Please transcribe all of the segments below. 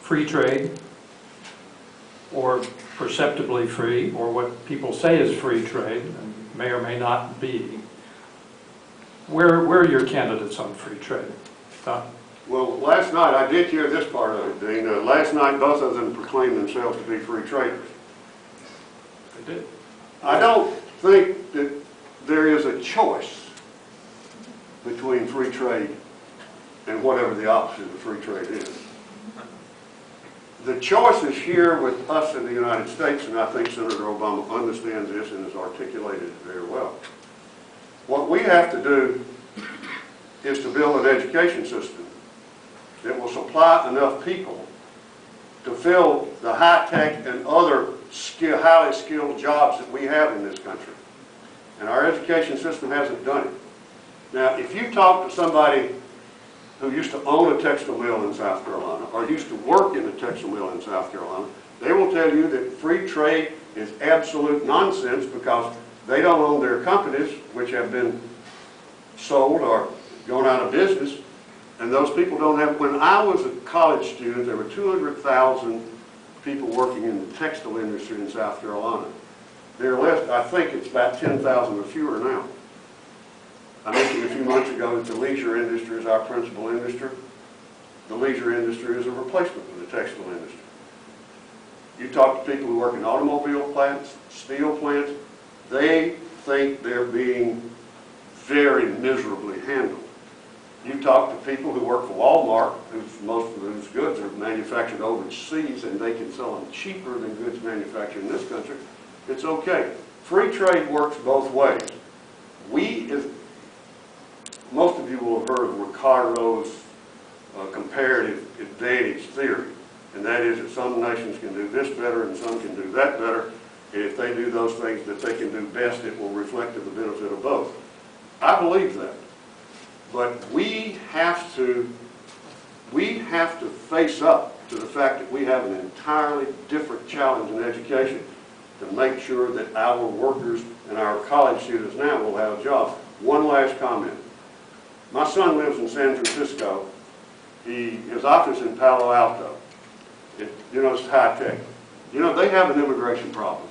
free trade, or perceptibly free, or what people say is free trade, and may or may not be. Where are your candidates on free trade? Don? Well, last night, I did hear this part of it, Dean. Last night, both of them proclaimed themselves to be free traders. They did. I don't think that there is a choice between free trade and whatever the opposite of free trade is. The choice is here with us in the United States, and I think Senator Obama understands this and has articulated it very well. What we have to do is to build an education system that will supply enough people to fill the high-tech and other highly skilled jobs that we have in this country. And our education system hasn't done it. Now, if you talk to somebody who used to own a textile mill in South Carolina or used to work in a textile mill in South Carolina, they will tell you that free trade is absolute nonsense because they don't own their companies, which have been sold or gone out of business, and those people don't have. When I was a college student, there were 200,000 people working in the textile industry in South Carolina. There are less, I think it's about 10,000 or fewer now. I mentioned a few months ago that the leisure industry is our principal industry. The leisure industry is a replacement for the textile industry. You talk to people who work in automobile plants, steel plants, they think they're being very miserably handled. You talk to people who work for Walmart, most of whose goods are manufactured overseas and they can sell them cheaper than goods manufactured in this country. It's okay. Free trade works both ways. Most of you will have heard of Ricardo's comparative advantage theory, and that is that some nations can do this better and some can do that better. And if they do those things that they can do best, it will reflect to the benefit of both. I believe that. But we have to face up to the fact that we have an entirely different challenge in education to make sure that our workers and our college students now will have jobs. One last comment. My son lives in San Francisco. His office in Palo Alto. It's high tech. They have an immigration problem.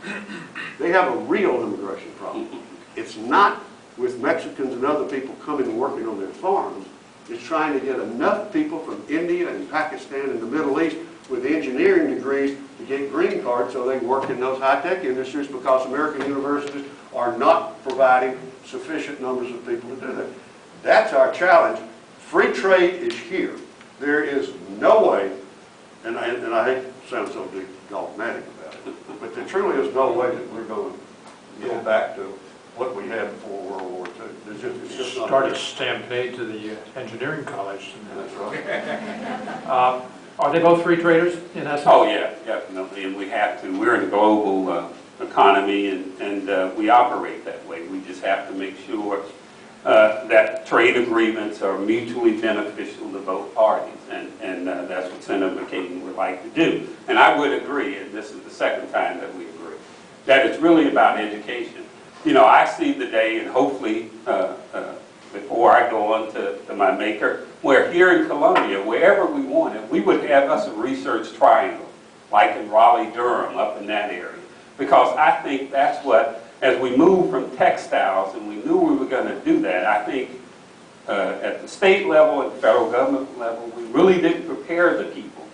They have a real immigration problem. It's not with Mexicans and other people coming and working on their farms. It's trying to get enough people from India and Pakistan and the Middle East with engineering degrees to get green cards so they can work in those high-tech industries because American universities are not providing sufficient numbers of people to do that. That's our challenge. Free trade is here. There is no way, and I hate to sound so dogmatic about it, but there truly is no way that we're going to go back to what we had before World War II. It's just not Start a stampede to the engineering college. That's right. Are they both free traders in essence? Oh yeah, definitely, and we have to. We're in a global economy, and we operate that way. We just have to make sure that trade agreements are mutually beneficial to both parties, and that's what Senator McCain would like to do. And I would agree, and this is the second time that we agree, that it's really about education. I see the day, and hopefully before I go on to my maker, where here in Columbia, wherever we wanted, we would have us a research triangle, like in Raleigh-Durham, up in that area. Because I think that's what, as we move from textiles, and we knew we were going to do that, I think at the state level, at the federal government level, we really didn't prepare the people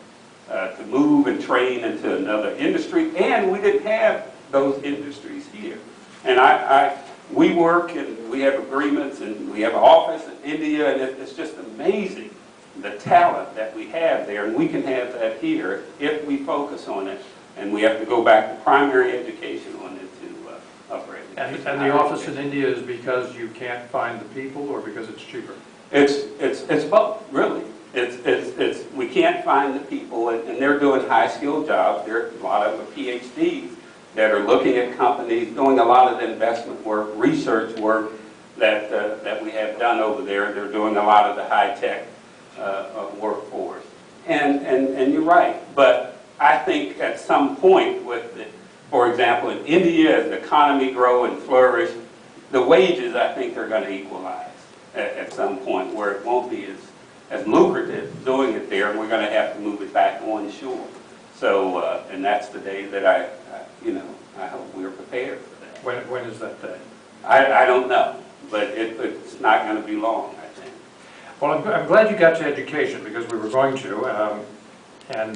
to move and train into another industry, and we didn't have those industries here. And we work and we have agreements and we have an office in India, and it's just amazing the talent that we have there, and we can have that here if we focus on it. And we have to go back to primary education on it to upper education. And the office in India is because you can't find the people, or because it's cheaper? It's both, really. We can't find the people, and they're doing high-skilled jobs. There are a lot of PhDs that are looking at companies, doing a lot of the investment work, research work that we have done over there. They're doing a lot of the high-tech workforce. And you're right, but I think at some point with the, for example, in India, as the economy grow and flourish, the wages, I think, are going to equalize at some point, where it won't be as lucrative doing it there, and we're going to have to move it back on shore. So, and that's the day that I hope we're prepared for that. When is that day? I don't know, but it's not going to be long, I think. Well, I'm glad you got to education, because we were going to, and